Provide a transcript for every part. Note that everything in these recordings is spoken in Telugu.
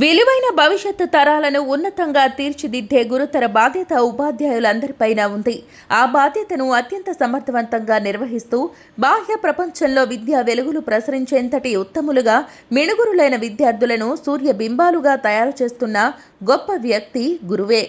విలువైన భవిష్యత్తు తరాలను ఉన్నతంగా తీర్చిదిద్దే గురుతర బాధ్యత ఉపాధ్యాయులందరిపైన ఉంది. ఆ బాధ్యతను అత్యంత సమర్థవంతంగా నిర్వహిస్తూ బాహ్య ప్రపంచంలో విద్యా వెలుగులు ప్రసరించేంతటి ఉత్తములుగా మిణుగురులైన విద్యార్థులను సూర్యబింబాలుగా తయారు చేస్తున్న గొప్ప వ్యక్తి గురువే.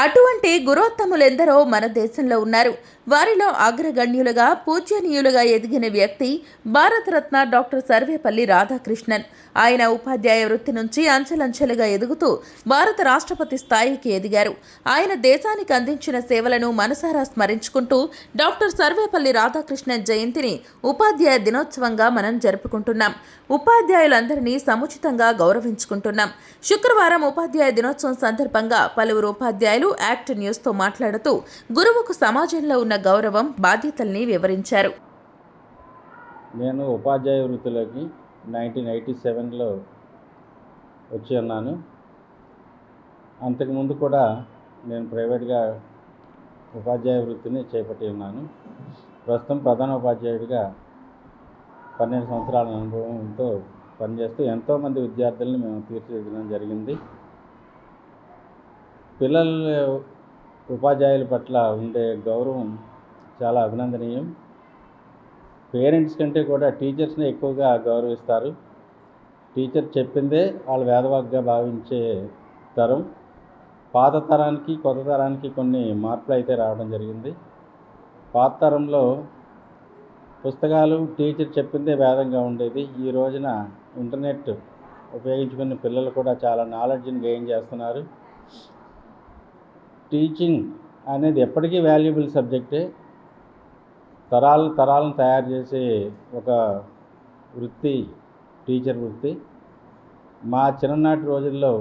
అటువంటి గురోత్తములెందరో మన దేశంలో ఉన్నారు. వారిలో అగ్రగణ్యులుగా పూజ్యనీయులుగా ఎదిగిన వ్యక్తి భారతరత్న డాక్టర్ సర్వేపల్లి రాధాకృష్ణన్. ఆయన ఉపాధ్యాయ వృత్తి నుంచి అంచెలంచెలుగా ఎదుగుతూ భారత రాష్ట్రపతి స్థాయికి ఎదిగారు. ఆయన దేశానికి అందించిన సేవలను మనసారా స్మరించుకుంటూ డాక్టర్ సర్వేపల్లి రాధాకృష్ణన్ జయంతిని ఉపాధ్యాయ దినోత్సవంగా మనం జరుపుకుంటున్నాం. ఉపాధ్యాయులందరినీ సముచితంగా గౌరవించుకుంటున్నాం. శుక్రవారం ఉపాధ్యాయ దినోత్సవం సందర్భంగా పలువురు ఉపాధ్యాయులు యాక్ట్ న్యూస్తో మాట్లాడుతూ గురువుకు సమాజంలో ఉన్న గౌరవం, బాధ్యతల్ని వివరించారు. నేను ఉపాధ్యాయ వృత్తిలోకి 1987లో వచ్చి ఉన్నాను. అంతకుముందు కూడా నేను ప్రైవేట్గా ఉపాధ్యాయ వృత్తిని చేపట్టి ఉన్నాను. ప్రస్తుతం ప్రధాన ఉపాధ్యాయుడిగా 12 సంవత్సరాల అనుభవంతో పనిచేస్తూ ఎంతోమంది విద్యార్థులను మేము తీర్చిదిద్దడం జరిగింది. పిల్లల ఉపాధ్యాయుల పట్ల ఉండే గౌరవం చాలా అభినందనీయం. పేరెంట్స్ కంటే కూడా టీచర్స్ని ఎక్కువగా గౌరవిస్తారు. టీచర్ చెప్పిందే వాళ్ళు వేదవాగ్గా భావించే తరం. పాత తరానికి కొత్త తరానికి కొన్ని మార్పులు అయితే రావడం జరిగింది. పాత తరంలో పుస్తకాలు టీచర్ చెప్పిందే వేదంగా ఉండేది. ఈ రోజున ఇంటర్నెట్ ఉపయోగించుకునే పిల్లలు కూడా చాలా నాలెడ్జ్ని గెయిన్ చేస్తున్నారు. టీచింగ్ అనేది ఎప్పటికీ వాల్యుబుల్ సబ్జెక్టే. తరాలను తయారు చేసే ఒక వృత్తి టీచర్ వృత్తి. మా చిన్ననాటి రోజుల్లో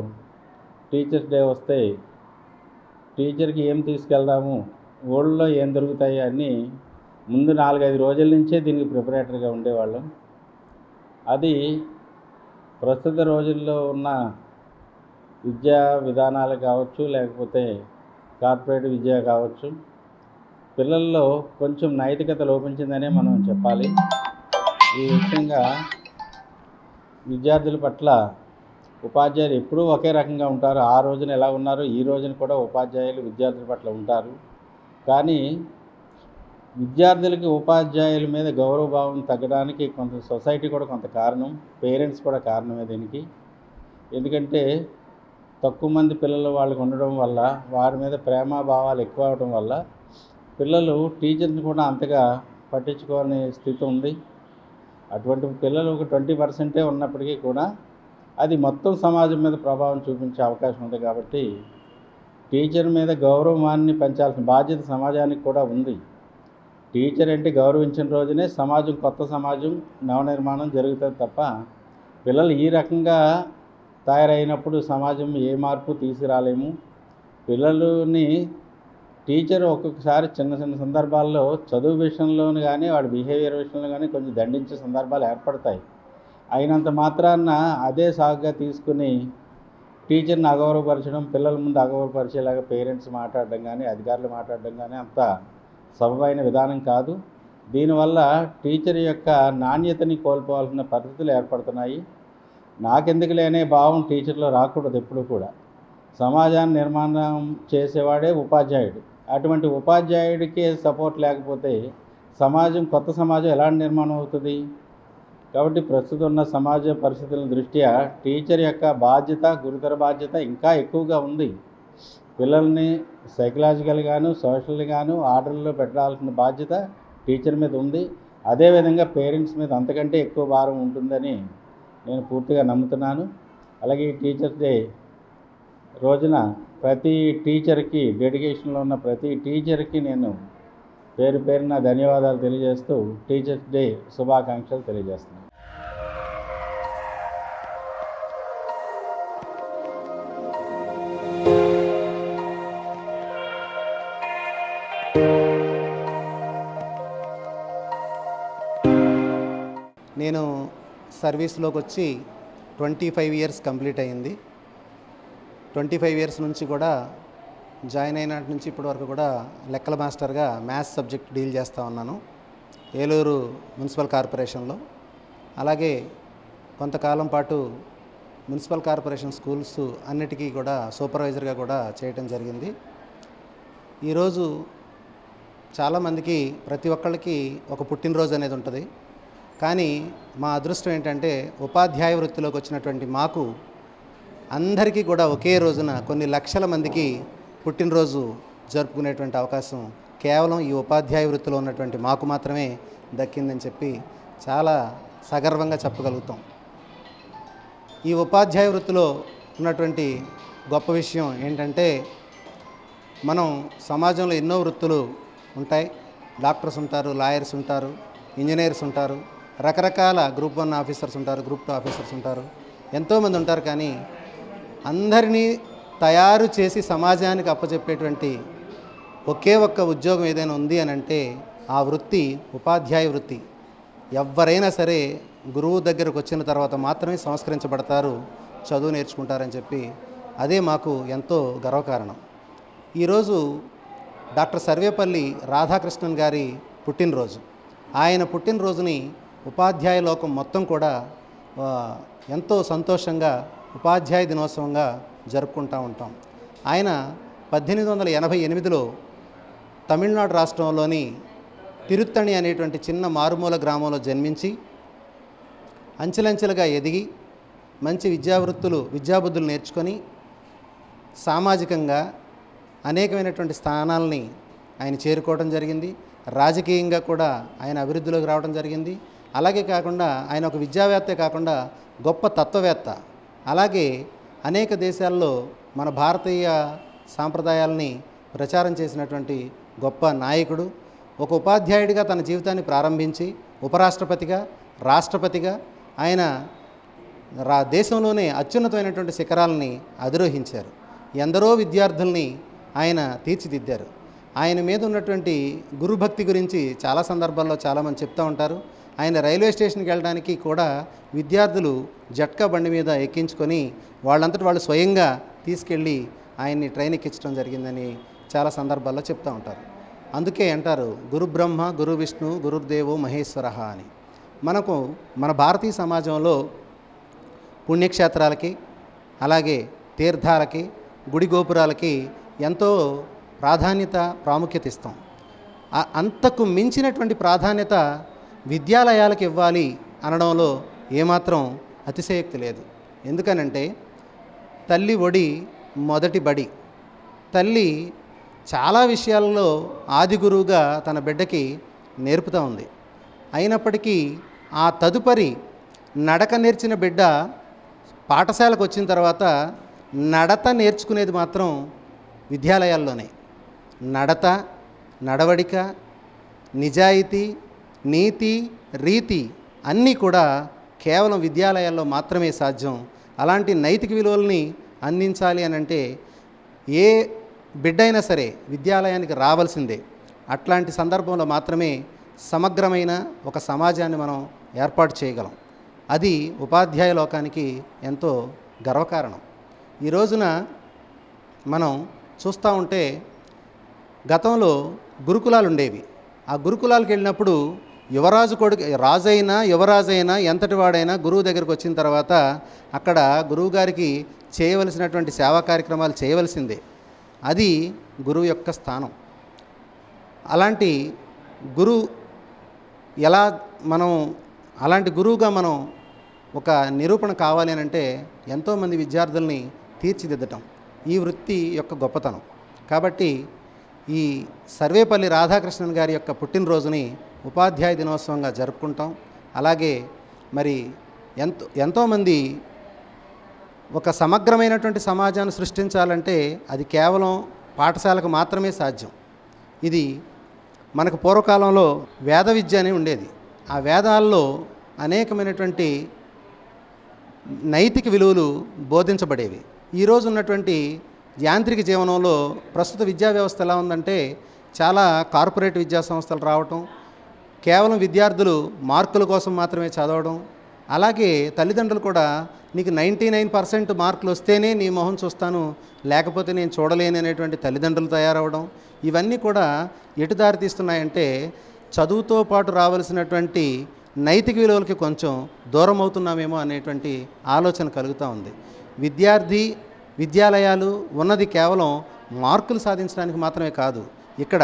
టీచర్స్ డే వస్తే టీచర్కి ఏం తీసుకెళ్దాము, ఊళ్ళో ఏం దొరుకుతాయి అని ముందు 4-5 రోజుల నుంచే దీనికి ప్రిపరేటర్గా ఉండేవాళ్ళం. అది ప్రస్తుత రోజుల్లో ఉన్న విద్యా విధానాలు కావచ్చు, లేకపోతే కార్పొరేట్ విద్య కావచ్చు, పిల్లల్లో కొంచెం నైతికత లోపించిందనే మనం చెప్పాలి. ఈ విషయంగా విద్యార్థుల పట్ల ఉపాధ్యాయులు ఎప్పుడూ ఒకే రకంగా ఉంటారు. ఆ రోజున ఎలా ఉన్నారో ఈ రోజున కూడా ఉపాధ్యాయులు విద్యార్థుల పట్ల ఉంటారు. కానీ విద్యార్థులకి ఉపాధ్యాయుల మీద గౌరవభావం తగ్గడానికి కొంత సొసైటీ కూడా కొంత కారణం, పేరెంట్స్ కూడా కారణమే దీనికి. ఎందుకంటే తక్కువ మంది పిల్లలు వాళ్ళకి ఉండడం వల్ల, వారి మీద ప్రేమాభావాలు ఎక్కువ అవడం వల్ల పిల్లలు టీచర్ని కూడా అంతగా పట్టించుకోని స్థితి ఉంది. అటువంటి పిల్లలు ఒక 20% ఉన్నప్పటికీ కూడా అది మొత్తం సమాజం మీద ప్రభావం చూపించే అవకాశం ఉంది. కాబట్టి టీచర్ మీద గౌరవాన్ని పెంచాల్సిన బాధ్యత సమాజానికి కూడా ఉంది. టీచర్ అంటే గౌరవించిన రోజునే సమాజం, కొత్త సమాజం నవనిర్మాణం జరుగుతుంది తప్ప పిల్లలు ఈ రకంగా తయారైనప్పుడు సమాజం ఏ మార్పు తీసుకురాలేము. పిల్లలని టీచర్ ఒక్కొక్కసారి చిన్న చిన్న సందర్భాల్లో చదువు విషయంలోనూ కానీ వాడి బిహేవియర్ విషయంలో కానీ కొంచెం దండించే సందర్భాలు ఏర్పడతాయి. అయినంత మాత్రాన అదే సాగుగా తీసుకుని టీచర్ని అగౌరవపరచడం, పిల్లల ముందు అగౌరవపరిచేలాగా పేరెంట్స్ మాట్లాడడం కానీ, అధికారులు మాట్లాడడం కానీ అంత సబబైన విధానం కాదు. దీనివల్ల టీచర్ యొక్క నాణ్యతని కోల్పోవాల్సిన పరిస్థితులు ఏర్పడుతున్నాయి. నాకెందుకు లేనే భావం టీచర్లో రాకూడదు. ఎప్పుడు కూడా సమాజాన్ని నిర్మాణం చేసేవాడే ఉపాధ్యాయుడు. అటువంటి ఉపాధ్యాయుడికి సపోర్ట్ లేకపోతే సమాజం, కొత్త సమాజం ఎలాంటి నిర్మాణం అవుతుంది? కాబట్టి ప్రస్తుతం ఉన్న సమాజ పరిస్థితుల దృష్ట్యా టీచర్ యొక్క బాధ్యత, గురుతర బాధ్యత ఇంకా ఎక్కువగా ఉంది. పిల్లల్ని సైకలాజికల్గాను, సోషల్గాను ఆర్డర్లో పెట్టాల్సిన బాధ్యత టీచర్ మీద ఉంది. అదేవిధంగా పేరెంట్స్ మీద అంతకంటే ఎక్కువ భారం ఉంటుందని నేను పూర్తిగా నమ్ముతున్నాను. అలాగే ఈ టీచర్స్ డే రోజున ప్రతి టీచర్కి, డెడికేషన్లో ఉన్న ప్రతి టీచర్కి నేను పేరు పేరున ధన్యవాదాలు తెలియజేస్తూ టీచర్స్ డే శుభాకాంక్షలు తెలియజేస్తున్నాను. నేను సర్వీస్లోకి వచ్చి 25 ఇయర్స్ కంప్లీట్ అయింది. 25 ఇయర్స్ నుంచి కూడా జాయిన్ అయినటి నుంచి ఇప్పటి వరకు కూడా లెక్కల మాస్టర్గా మ్యాథ్స్ సబ్జెక్ట్ డీల్ చేస్తూ ఉన్నాను ఏలూరు మున్సిపల్ కార్పొరేషన్లో. అలాగే కొంతకాలం పాటు మున్సిపల్ కార్పొరేషన్ స్కూల్స్ అన్నిటికీ కూడా సూపర్వైజర్గా కూడా చేయటం జరిగింది. ఈరోజు చాలామందికి ప్రతి ఒక్కళ్ళకి ఒక పుట్టినరోజు అనేది ఉంటుంది. కానీ మా అదృష్టం ఏంటంటే ఉపాధ్యాయ వృత్తిలోకి వచ్చినటువంటి మాకు అందరికీ కూడా ఒకే రోజున కొన్ని లక్షల మందికి పుట్టినరోజు జరుపుకునేటువంటి అవకాశం కేవలం ఈ ఉపాధ్యాయ వృత్తిలో ఉన్నటువంటి మాకు మాత్రమే దక్కిందని చెప్పి చాలా సగర్వంగా చెప్పగలుగుతాం. ఈ ఉపాధ్యాయ వృత్తిలో ఉన్నటువంటి గొప్ప విషయం ఏంటంటే మనం సమాజంలో ఎన్నో వృత్తులు ఉంటాయి. డాక్టర్స్ ఉంటారు, లాయర్స్ ఉంటారు, ఇంజనీర్స్ ఉంటారు, రకరకాల గ్రూప్ 1 ఆఫీసర్స్ ఉంటారు, గ్రూప్ 2 ఆఫీసర్స్ ఉంటారు, ఎంతోమంది ఉంటారు. కానీ అందరినీ తయారు చేసి సమాజానికి అప్పచెప్పేటువంటి ఒకే ఒక్క ఉద్యోగం ఏదైనా ఉంది అని అంటే ఆ వృత్తి ఉపాధ్యాయ వృత్తి. ఎవరైనా సరే గురువు దగ్గరకు వచ్చిన తర్వాత మాత్రమే సంస్కరించబడతారు, చదువు నేర్చుకుంటారని చెప్పి అదే మాకు ఎంతో గర్వకారణం. ఈరోజు డాక్టర్ సర్వేపల్లి రాధాకృష్ణన్ గారి పుట్టినరోజు. ఆయన పుట్టినరోజుని ఉపాధ్యాయ లోకం మొత్తం కూడా ఎంతో సంతోషంగా ఉపాధ్యాయ దినోత్సవంగా జరుపుకుంటూ ఉంటాం. ఆయన 1888లో తమిళనాడు రాష్ట్రంలోని తిరుత్తణి అనేటువంటి చిన్న మారుమూల గ్రామంలో జన్మించి అంచెలంచెలుగా ఎదిగి మంచి విద్యాబుద్ధులు నేర్చుకొని సామాజికంగా అనేకమైనటువంటి స్థానాలని ఆయన చేరుకోవడం జరిగింది. రాజకీయంగా కూడా ఆయన అభివృద్ధిలోకి రావడం జరిగింది. అలాగే కాకుండా ఆయన ఒక విద్యావేత్తే కాకుండా గొప్ప తత్వవేత్త. అలాగే అనేక దేశాల్లో మన భారతీయ సాంప్రదాయాలని ప్రచారం చేసినటువంటి గొప్ప నాయకుడు. ఒక ఉపాధ్యాయుడిగా తన జీవితాన్ని ప్రారంభించి ఉపరాష్ట్రపతిగా, రాష్ట్రపతిగా ఆయన దేశంలోనే అత్యున్నతమైనటువంటి శిఖరాలని అధిరోహించారు. ఎందరో విద్యార్థుల్ని ఆయన తీర్చిదిద్దారు. ఆయన మీద ఉన్నటువంటి గురుభక్తి గురించి చాలా సందర్భాల్లో చాలామంది చెప్తూ ఉంటారు. ఆయన రైల్వే స్టేషన్కి వెళ్ళడానికి కూడా విద్యార్థులు జట్కా బండి మీద ఎక్కించుకొని వాళ్ళంతటి వాళ్ళు స్వయంగా తీసుకెళ్ళి ఆయన్ని ట్రైన్ ఎక్కించడం జరిగిందని చాలా సందర్భాల్లో చెప్తూ ఉంటారు. అందుకే అంటారు గురు బ్రహ్మ, గురు విష్ణు, గురుర్దేవో మహేశ్వర అని. మనకు మన భారతీయ సమాజంలో పుణ్యక్షేత్రాలకి, అలాగే తీర్థాలకి, గుడి గోపురాలకి ఎంతో ప్రాముఖ్యత ఇస్తాం. అంతకు మించినటువంటి ప్రాధాన్యత విద్యాలయాలకు ఇవ్వాలి అనడంలో ఏమాత్రం అతిశయోక్తి లేదు. ఎందుకనంటే తల్లి ఒడి మొదటి బడి. తల్లి చాలా విషయాలలో ఆది గురువుగా తన బిడ్డకి నేర్పుతూ ఉంది. అయినప్పటికీ ఆ తదుపరి నడక నేర్చిన బిడ్డ పాఠశాలకు వచ్చిన తర్వాత నడత నేర్చుకునేది మాత్రం విద్యాలయాల్లోనే. నడత, నడవడిక, నిజాయితీ, నీతి, రీతి అన్నీ కూడా కేవలం విద్యాలయాల్లో మాత్రమే సాధ్యం. అలాంటి నైతిక విలువల్ని అందించాలి అని అంటే ఏ బిడ్డైనా సరే విద్యాలయానికి రావాల్సిందే. అట్లాంటి సందర్భంలో మాత్రమే సమగ్రమైన ఒక సమాజాన్ని మనం ఏర్పాటు చేయగలం. అది ఉపాధ్యాయ లోకానికి ఎంతో గర్వకారణం. ఈ రోజున మనం చూస్తూ ఉంటే గతంలో గురుకులాలు ఉండేవి. ఆ గురుకులాలకు వెళ్ళినప్పుడు యువరాజు కొడుకు, రాజైనా యువరాజైనా ఎంతటి వాడైనా గురువు దగ్గరికి వచ్చిన తర్వాత అక్కడ గురువుగారికి చేయవలసినటువంటి సేవా కార్యక్రమాలు చేయవలసిందే. అది గురువు యొక్క స్థానం. అలాంటి గురువుగా మనం ఒక నిరూపణ కావాలి అని అంటే ఎంతోమంది విద్యార్థుల్ని తీర్చిదిద్దటం ఈ వృత్తి యొక్క గొప్పతనం. కాబట్టి ఈ సర్వేపల్లి రాధాకృష్ణన్ గారి యొక్క పుట్టినరోజుని ఉపాధ్యాయ దినోత్సవంగా జరుపుకుంటాం. అలాగే మరి ఎంతోమంది ఒక సమగ్రమైనటువంటి సమాజాన్ని సృష్టించాలంటే అది కేవలం పాఠశాలకు మాత్రమే సాధ్యం. ఇది మనకు పూర్వకాలంలో వేద విద్య అని ఉండేది. ఆ వేదాల్లో అనేకమైనటువంటి నైతిక విలువలు బోధించబడేవి. ఈరోజు ఉన్నటువంటి యాంత్రిక జీవనంలో ప్రస్తుత విద్యా వ్యవస్థ ఎలా ఉందంటే చాలా కార్పొరేట్ విద్యా సంస్థలు రావటం, కేవలం విద్యార్థులు మార్కుల కోసం మాత్రమే చదవడం, అలాగే తల్లిదండ్రులు కూడా నీకు 99% మార్కులు వస్తేనే నీ మొహం చూస్తాను, లేకపోతే నేను చూడలేను అనేటువంటి తల్లిదండ్రులు తయారవడం, ఇవన్నీ కూడా ఎటు దారి తీస్తున్నాయంటే చదువుతో పాటు రావాల్సినటువంటి నైతిక విలువలకి కొంచెం దూరం అవుతున్నామేమో అనేటువంటి ఆలోచన కలుగుతూ ఉంది. విద్యాలయాలు ఉన్నది కేవలం మార్కులు సాధించడానికి మాత్రమే కాదు, ఇక్కడ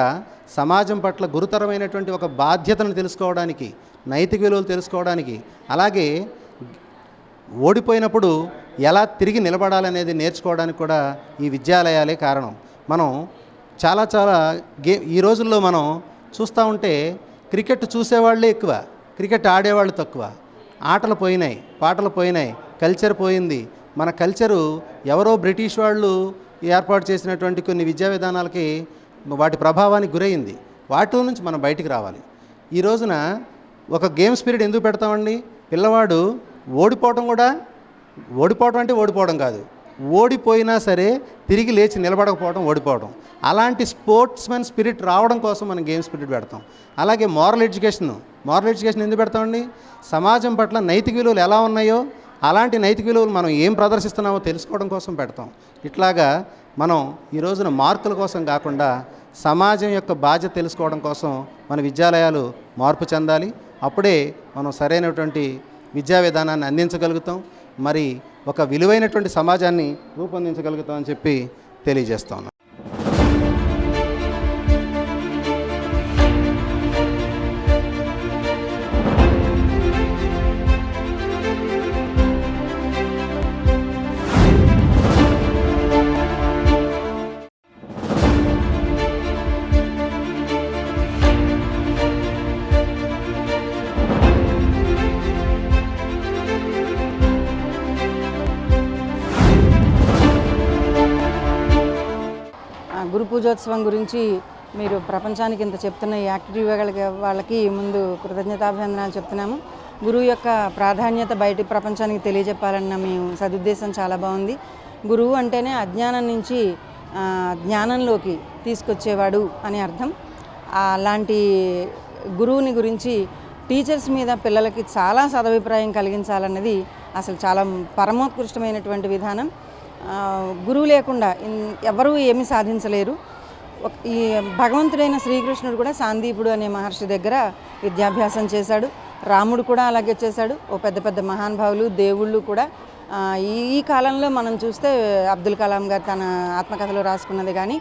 సమాజం పట్ల గురుతరమైనటువంటి ఒక బాధ్యతను తెలుసుకోవడానికి, నైతిక విలువలు తెలుసుకోవడానికి, అలాగే ఓడిపోయినప్పుడు ఎలా తిరిగి నిలబడాలనేది నేర్చుకోవడానికి కూడా ఈ విద్యాలయాలే కారణం. మనం చాలా ఈ రోజుల్లో మనం చూస్తూ ఉంటే క్రికెట్ చూసేవాళ్ళే ఎక్కువ, క్రికెట్ ఆడేవాళ్ళు తక్కువ. ఆటలు పోయినాయి, పాటలు పోయినాయి, కల్చర్ పోయింది. మన కల్చరు ఎవరో బ్రిటిష్ వాళ్ళు ఏర్పాటు చేసినటువంటి కొన్ని విద్యా విధానాలకి వాటి ప్రభావానికి గురైంది. వాటి నుంచి మనం బయటికి రావాలి. ఈ రోజున ఒక గేమ్ స్పిరిట్ ఎందుకు పెడతామండి? పిల్లవాడు ఓడిపోవడం అంటే ఓడిపోవడం కాదు, ఓడిపోయినా సరే తిరిగి లేచి నిలబడకపోవడం ఓడిపోవడం. అలాంటి స్పోర్ట్స్మెన్ స్పిరిట్ రావడం కోసం మనం గేమ్ స్పిరిట్ పెడతాం. అలాగే మోరల్ ఎడ్యుకేషన్ ఎందుకు పెడతామండి? సమాజం పట్ల నైతిక విలువలు ఎలా ఉన్నాయో అలాంటి నైతిక విలువలు మనం ఏం ప్రదర్శిస్తున్నామో తెలుసుకోవడం కోసం పెడతాం. ఇట్లాగా మనం ఈ రోజున మార్కుల కోసం కాకుండా సమాజం యొక్క బాధ్యత తెలుసుకోవడం కోసం మన విద్యాలయాలు మార్పు చెందాలి. అప్పుడే మనం సరైనటువంటి విద్యా విధానాన్ని అందించగలుగుతాం, మరి ఒక విలువైనటువంటి సమాజాన్ని రూపొందించగలుగుతామని చెప్పి తెలియజేస్తా ఉన్నాం. గురు పూజోత్సవం గురించి మీరు ప్రపంచానికి ఇంత చెప్తున్న ఈ యాక్టివ్ వాళ్ళకి ముందు కృతజ్ఞతాభివందనాలు చెప్తున్నాము. గురువు యొక్క ప్రాధాన్యత బయటి ప్రపంచానికి తెలియజెప్పాలన్న మీ సదుద్దేశం చాలా బాగుంది. గురువు అంటేనే అజ్ఞానం నుంచి జ్ఞానంలోకి తీసుకొచ్చేవాడు అని అర్థం. అలాంటి గురువుని గురించి టీచర్స్ మీద పిల్లలకి చాలా సదభిప్రాయం కలిగించాలన్నది అసలు చాలా పరమోత్కృష్టమైనటువంటి విధానం. గురువు లేకుండా ఎవరూ ఏమీ సాధించలేరు. ఈ భగవంతుడైన శ్రీకృష్ణుడు కూడా సాందీపుడు అనే మహర్షి దగ్గర విద్యాభ్యాసం చేశాడు. రాముడు కూడా అలాగే చేశాడు. పెద్ద పెద్ద మహానుభావులు, దేవుళ్ళు కూడా ఈ కాలంలో మనం చూస్తే అబ్దుల్ కలాం గారు తన ఆత్మకథలో రాసుకున్నది కానీ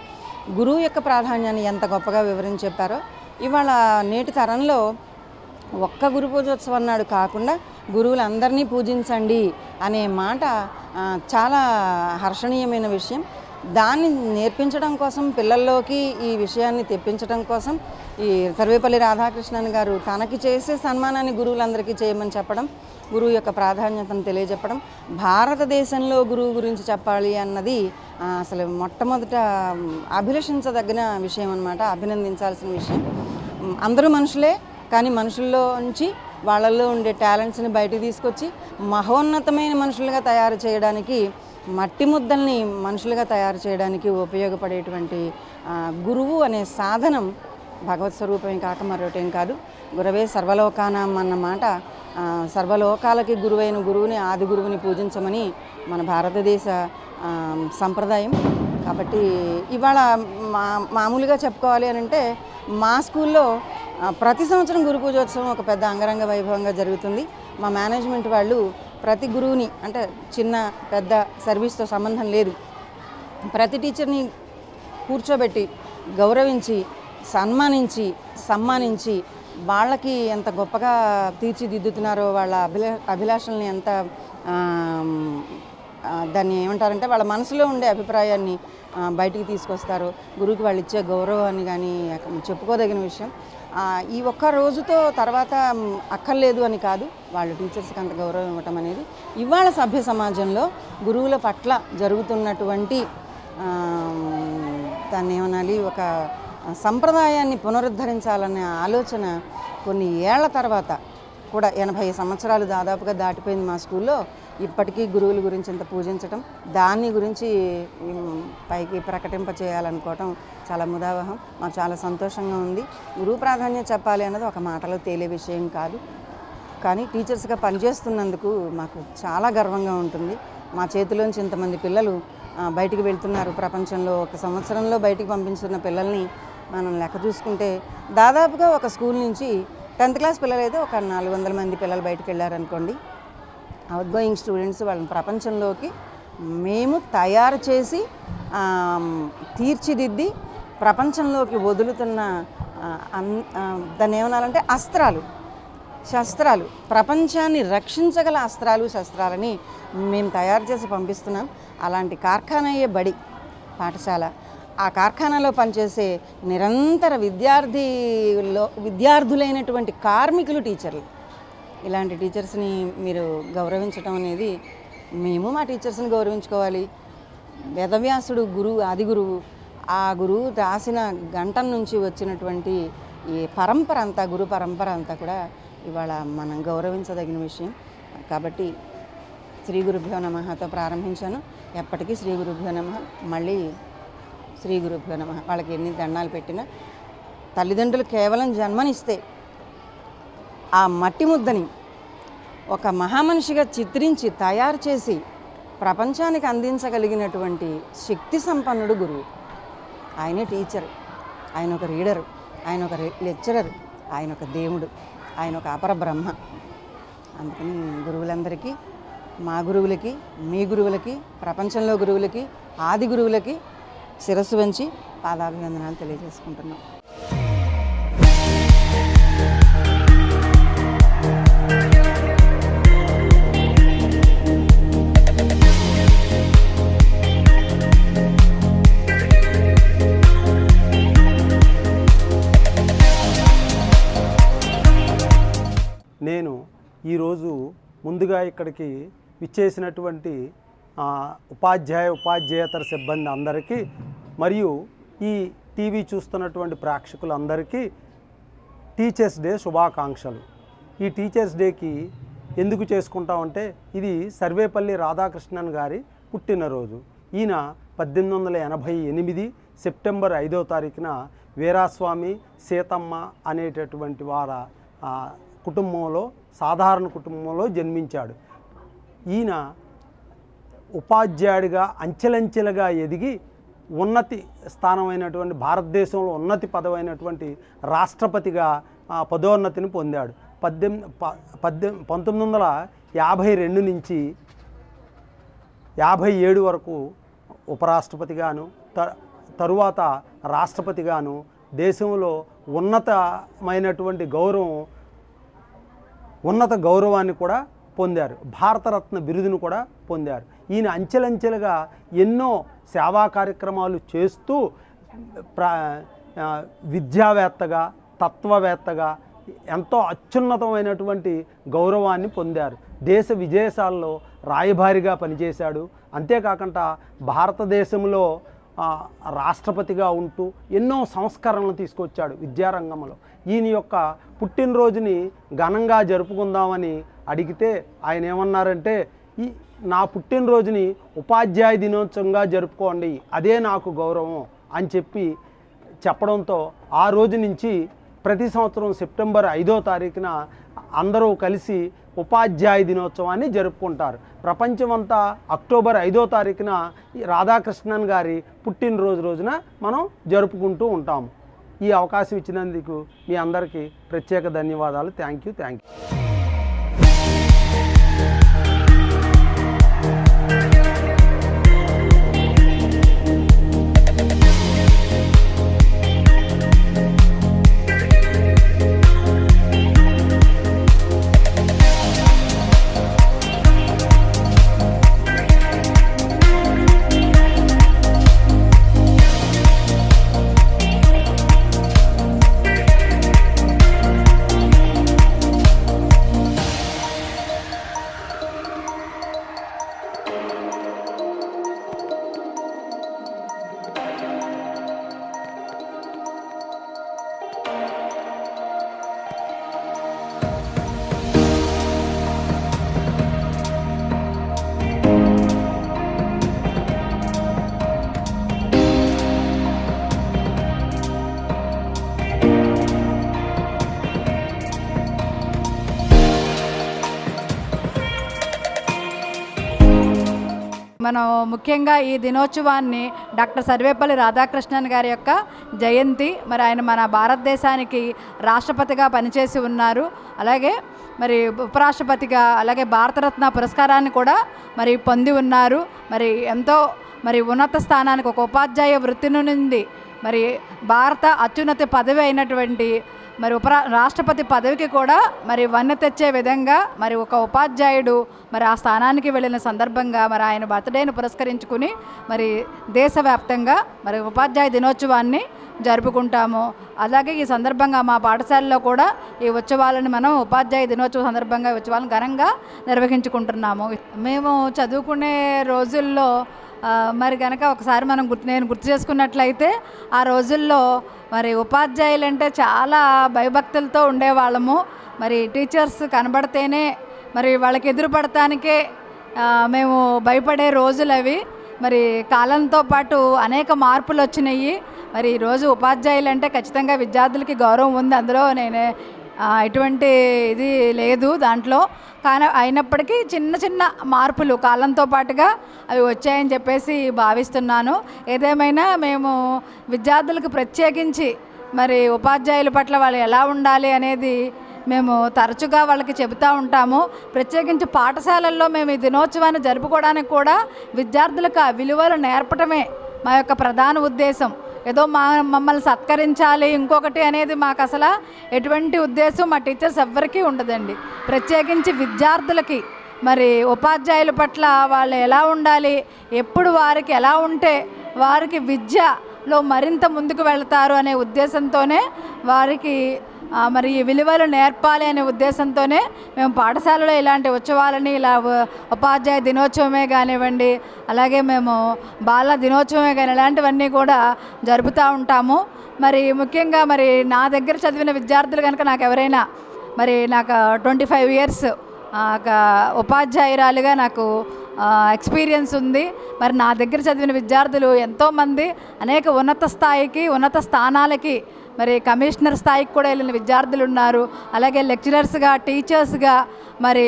గురువు యొక్క ప్రాధాన్యాన్ని ఎంత గొప్పగా వివరించి చెప్పారో. ఇవాళ నేటి తరంలో ఒక్క గురు పూజోత్సవం నాడు కాకుండా గురువులందరినీ పూజించండి అనే మాట చాలా హర్షణీయమైన విషయం. దాన్ని నేర్పించడం కోసం, పిల్లల్లోకి ఈ విషయాన్ని తెప్పించడం కోసం ఈ సర్వేపల్లి రాధాకృష్ణన్ గారు తనకి చేసే సన్మానాన్ని గురువులందరికీ చేయమని చెప్పడం, గురువు యొక్క ప్రాధాన్యతను తెలియజెప్పడం, భారతదేశంలో గురువు గురించి చెప్పాలి అన్నది అసలు మొట్టమొదట అభిలషించదగిన విషయం అన్నమాట, అభినందించాల్సిన విషయం. అందరూ మనుషులే, కానీ మనుషుల్లో నుంచి వాళ్ళల్లో ఉండే టాలెంట్స్ని బయటికి తీసుకొచ్చి మహోన్నతమైన మనుషులుగా తయారు చేయడానికి, మట్టి ముద్దల్ని మనుషులుగా తయారు చేయడానికి ఉపయోగపడేటువంటి గురువు అనే సాధనం భగవత్ స్వరూపం కాక మరొకటేం కాదు. గురవే సర్వలోకానాం అన్నమాట, సర్వలోకాలకి గురువైన గురువుని, ఆది గురువుని పూజించమని మన భారతదేశ సంప్రదాయం. కాబట్టి ఇవాళ మామూలుగా చెప్పుకోవాలి అని అంటే మా స్కూల్లో ప్రతి సంవత్సరం గురు పూజోత్సవం ఒక పెద్ద అంగరంగ వైభవంగా జరుగుతుంది. మా మేనేజ్మెంట్ వాళ్ళు ప్రతి గురువుని, అంటే చిన్న పెద్ద సర్వీస్తో సంబంధం లేదు, ప్రతి టీచర్ని కూర్చోబెట్టి గౌరవించి సన్మానించి వాళ్ళకి ఎంత గొప్పగా తీర్చిదిద్దుతున్నారో, వాళ్ళ అభిలాషల్ని ఎంత దాన్ని ఏమంటారంటే వాళ్ళ మనసులో ఉండే అభిప్రాయాన్ని బయటికి తీసుకొస్తారు. గురువుకి వాళ్ళు ఇచ్చే గౌరవాన్ని కానీ చెప్పుకోదగిన విషయం. ఈ ఒక్క రోజుతో తర్వాత అక్కర్లేదు అని కాదు, వాళ్ళు టీచర్స్కి అంత గౌరవం ఇవ్వటం అనేది ఇవాళ సభ్య సమాజంలో గురువుల పట్ల జరుగుతున్నటువంటి దాన్ని ఏమనాలి, ఒక సంప్రదాయాన్ని పునరుద్ధరించాలనే ఆలోచన కొన్ని ఏళ్ల తర్వాత కూడా 80 సంవత్సరాలు దాదాపుగా దాటిపోయింది మా స్కూల్లో. ఇప్పటికీ గురువుల గురించి ఇంత పూజించటం, దాన్ని గురించి పైకి ప్రకటింప చేయాలనుకోవటం చాలా ముదావహం. మాకు చాలా సంతోషంగా ఉంది. గురువు ప్రాధాన్యత చెప్పాలి అన్నది ఒక మాటలో తేలే విషయం కాదు, కానీ టీచర్స్గా పనిచేస్తున్నందుకు మాకు చాలా గర్వంగా ఉంటుంది. మా చేతిలోంచి ఇంతమంది పిల్లలు బయటికి వెళ్తున్నారు ప్రపంచంలో. ఒక సంవత్సరంలో బయటికి పంపించున్న పిల్లల్ని మనం లెక్క చూసుకుంటే దాదాపుగా ఒక స్కూల్ నుంచి 10th క్లాస్ పిల్లలు అయితే ఒక 400 మంది పిల్లలు బయటకు వెళ్ళారనుకోండి. అవుట్ గోయింగ్ స్టూడెంట్స్ వాళ్ళని ప్రపంచంలోకి మేము తయారు చేసి తీర్చిదిద్ది ప్రపంచంలోకి వదులుతున్న దాన్ని ఏమనాలంటే అస్త్రాలు, శస్త్రాలు, ప్రపంచాన్ని రక్షించగల అస్త్రాలు, శస్త్రాలని మేము తయారు చేసి పంపిస్తున్నాం. అలాంటి కార్ఖానయే బడి పాఠశాల. ఆ కార్ఖానాలో పనిచేసే నిరంతర విద్యార్థులైనటువంటి కార్మికులు టీచర్లు. ఇలాంటి టీచర్స్ని మీరు గౌరవించడం అనేది, మేము మా టీచర్స్ని గౌరవించుకోవాలి. వేదవ్యాసుడు గురువు, ఆది గురువు. ఆ గురువు రాసిన గంటం నుంచి వచ్చినటువంటి ఈ పరంపర అంతా, గురు పరంపర అంతా కూడా ఇవాళ మనం గౌరవించదగిన విషయం. కాబట్టి శ్రీ గురుభ్యో నమఃతో ప్రారంభించాను. ఎప్పటికీ శ్రీ గురుభ్యో నమః, మళ్ళీ శ్రీ గురుభ్యో నమః. వాళ్ళకి ఎన్ని దండాలు పెట్టినా తల్లిదండ్రులు కేవలం జన్మనిస్తే ఆ మట్టి ముద్దని ఒక మహామనిషిగా చిత్రించి తయారు చేసి ప్రపంచానికి అందించగలిగినటువంటి శక్తి సంపన్నుడు గురువు. ఆయనే టీచర్, ఆయన ఒక రీడరు, ఆయన ఒక లెక్చరర్, ఆయన ఒక దేవుడు, ఆయన ఒక అపర బ్రహ్మ. అందుకని గురువులందరికీ, మా గురువులకి, మీ గురువులకి, ప్రపంచంలో గురువులకి, ఆది గురువులకి శిరస్సు వంచి పాదాభివందనాలు తెలియజేసుకుంటున్నాం. నేను ఈరోజు ముందుగా ఇక్కడికి విచ్చేసినటువంటి ఉపాధ్యాయేతర సిబ్బంది అందరికీ మరియు ఈ టీవీ చూస్తున్నటువంటి ప్రేక్షకులందరికీ టీచర్స్ డే శుభాకాంక్షలు. ఈ టీచర్స్ డేకి ఎందుకు చేసుకుంటామంటే, ఇది సర్వేపల్లి రాధాకృష్ణన్ గారి పుట్టినరోజు. ఈయన 1888 సెప్టెంబర్ 5వ తారీఖున వీరాస్వామి సీతమ్మ అనేటటువంటి వారి కుటుంబంలో, సాధారణ కుటుంబంలో జన్మించాడు. ఈయన ఉపాధ్యాయుడిగా అంచెలంచెలుగా ఎదిగి ఉన్నతి స్థానమైనటువంటి, భారతదేశంలో ఉన్నతి పదమైనటువంటి రాష్ట్రపతిగా పదోన్నతిని పొందాడు. 1952 నుంచి 57 వరకు ఉపరాష్ట్రపతిగాను, తరువాత రాష్ట్రపతిగాను దేశంలో ఉన్నతమైనటువంటి ఉన్నత గౌరవాన్ని కూడా పొందారు. భారతరత్న బిరుదును కూడా పొందారు. ఈయన అంచెలంచెలుగా ఎన్నో సేవా కార్యక్రమాలు చేస్తూ విద్యావేత్తగా, తత్వవేత్తగా ఎంతో అత్యున్నతమైనటువంటి గౌరవాన్ని పొందారు. దేశ విదేశాల్లో రాయబారిగా పనిచేశాడు. అంతేకాకుండా భారతదేశంలో రాష్ట్రపతిగా ఉంటూ ఎన్నో సంస్కరణలు తీసుకొచ్చాడు విద్యారంగంలో. ఈయన యొక్క పుట్టినరోజుని ఘనంగా జరుపుకుందామని అడిగితే ఆయన ఏమన్నారంటే, నా పుట్టినరోజుని ఉపాధ్యాయ దినోత్సవంగా జరుపుకోండి, అదే నాకు గౌరవం అని చెప్పడంతో ఆ రోజు నుంచి ప్రతి సంవత్సరం సెప్టెంబర్ 5వ తారీఖున అందరూ కలిసి ఉపాధ్యాయ దినోత్సవాన్ని జరుపుకుంటారు. ప్రపంచమంతా అక్టోబర్ 5వ తారీఖున రాధాకృష్ణన్ గారి పుట్టినరోజు రోజున మనం జరుపుకుంటూ ఉంటాము. ఈ అవకాశం ఇచ్చినందుకు మీ అందరికీ ప్రత్యేక ధన్యవాదాలు. Thank you. మనం ముఖ్యంగా ఈ దినోత్సవాన్ని డాక్టర్ సర్వేపల్లి రాధాకృష్ణన్ గారి యొక్క జయంతి. మరి ఆయన మన భారతదేశానికి రాష్ట్రపతిగా పనిచేసి ఉన్నారు. అలాగే మరి ఉపరాష్ట్రపతిగా, అలాగే భారతరత్న పురస్కారాన్ని కూడా మరి పొంది ఉన్నారు. మరి ఎంతో మరి ఉన్నత స్థానానికి ఒక ఉపాధ్యాయ వృత్తి నుండి మరి భారత అత్యున్నత పదవి అయినటువంటి మరి రాష్ట్రపతి పదవికి కూడా మరి వన్నె తెచ్చే విధంగా మరి ఒక ఉపాధ్యాయుడు మరి ఆ స్థానానికి వెళ్ళిన సందర్భంగా మరి ఆయన బర్త్డేను పురస్కరించుకుని మరి దేశవ్యాప్తంగా మరి ఉపాధ్యాయ దినోత్సవాన్ని జరుపుకుంటాము. అలాగే ఈ సందర్భంగా మా పాఠశాలలో కూడా ఈ ఉత్సవాలను మనం ఉపాధ్యాయ దినోత్సవం సందర్భంగా ఉత్సవాలను ఘనంగా నిర్వహించుకుంటున్నాము. మేము చదువుకునే రోజుల్లో మరి కనుక ఒకసారి మనం నేను గుర్తు చేసుకున్నట్లయితే ఆ రోజుల్లో మరి ఉపాధ్యాయులంటే చాలా భయభక్తులతో ఉండేవాళ్ళము. మరి టీచర్స్ కనబడితేనే మరి వాళ్ళకి ఎదురుపడటానికే మేము భయపడే రోజులు అవి. మరి కాలంతో పాటు అనేక మార్పులు వచ్చినాయి. మరి ఈరోజు ఉపాధ్యాయులు అంటే ఖచ్చితంగా విద్యార్థులకి గౌరవం ఉంది, అందులో నేనే ఎటువంటి ఇది లేదు దాంట్లో. కానీ అయినప్పటికీ చిన్న చిన్న మార్పులు కాలంతో పాటుగా అవి వచ్చాయని చెప్పేసి భావిస్తున్నాను. ఏదేమైనా మేము విద్యార్థులకు ప్రత్యేకించి మరి ఉపాధ్యాయుల పట్ల వాళ్ళు ఎలా ఉండాలి అనేది మేము తరచుగా వాళ్ళకి చెబుతూ ఉంటాము. ప్రత్యేకించి పాఠశాలల్లో మేము ఈ దినోత్సవాన్ని జరుపుకోవడానికి కూడా విద్యార్థులకు ఆ విలువలు నేర్పడమే మా యొక్క ప్రధాన ఉద్దేశం. ఏదో మమ్మల్ని సత్కరించాలి ఇంకొకటి అనేది మాకు అసలు ఎటువంటి ఉద్దేశం మా టీచర్స్ ఎవ్వరికీ ఉండదండి. ప్రత్యేకించి విద్యార్థులకి మరి ఉపాధ్యాయుల పట్ల వాళ్ళు ఎలా ఉండాలి, ఎప్పుడు వారికి ఎలా ఉంటే వారికి విద్యలో మరింత ముందుకు వెళ్తారు అనే ఉద్దేశంతోనే వారికి మరి ఈ విలువలు నేర్పాలి అనే ఉద్దేశంతోనే మేము పాఠశాలలో ఇలాంటి ఉత్సవాలని ఇలా ఉపాధ్యాయ దినోత్సవమే కానివ్వండి, అలాగే మేము బాల దినోత్సవమే కానీ ఇలాంటివన్నీ కూడా జరుపుతూ ఉంటాము. మరి ముఖ్యంగా మరి నా దగ్గర చదివిన విద్యార్థులు కనుక నాకు ఎవరైనా మరి నాకు 25 ఇయర్స్ ఉపాధ్యాయురాలుగా నాకు ఎక్స్పీరియన్స్ ఉంది. మరి నా దగ్గర చదివిన విద్యార్థులు ఎంతోమంది అనేక ఉన్నత స్థాయికి, ఉన్నత స్థానాలకి, మరి కమిషనర్ స్థాయికి కూడా వెళ్ళిన విద్యార్థులు ఉన్నారు. అలాగే లెక్చరర్స్గా, టీచర్స్గా మరి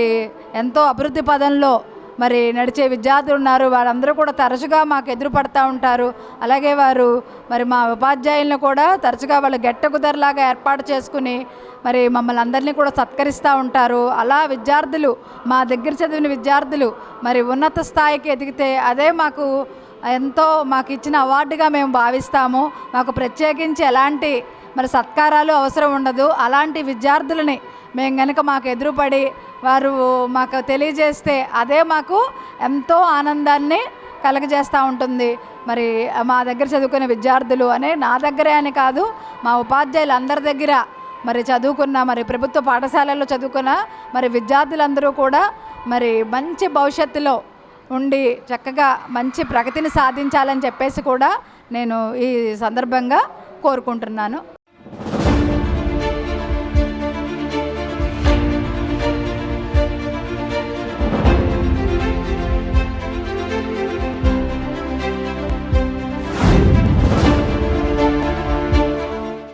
ఎంతో అభివృద్ధి పదంలో మరి నడిచే విద్యార్థులు ఉన్నారు. వాళ్ళందరూ కూడా తరచుగా మాకు ఎదురుపడుతూ ఉంటారు. అలాగే వారు మరి మా ఉపాధ్యాయులను కూడా తరచుగా వాళ్ళు గెట్టకుదరలాగా ఏర్పాటు చేసుకుని మరి మమ్మల్ని అందరినీ కూడా సత్కరిస్తూ ఉంటారు. అలా విద్యార్థులు మా దగ్గర చదివిన విద్యార్థులు మరి ఉన్నత స్థాయికి ఎదిగితే అదే మాకు ఎంతో మాకు ఇచ్చిన అవార్డుగా మేము భావిస్తాము. మాకు ప్రత్యేకించి ఎలాంటి మరి సత్కారాలు అవసరం ఉండదు. అలాంటి విద్యార్థులని మేము కనుక మాకు ఎదురుపడి వారు మాకు తెలియజేస్తే అదే మాకు ఎంతో ఆనందాన్ని కలగజేస్తూ ఉంటుంది. మరి మా దగ్గర చదువుకునే విద్యార్థులు నా దగ్గరే అని కాదు, మా ఉపాధ్యాయులు అందరి దగ్గర మరి చదువుకున్న మరి ప్రభుత్వ పాఠశాలల్లో చదువుకున్న మరి విద్యార్థులందరూ కూడా మరి మంచి భవిష్యత్తులో ఉండి చక్కగా మంచి ప్రగతిని సాధించాలని చెప్పేసి కూడా నేను ఈ సందర్భంగా కోరుకుంటున్నాను.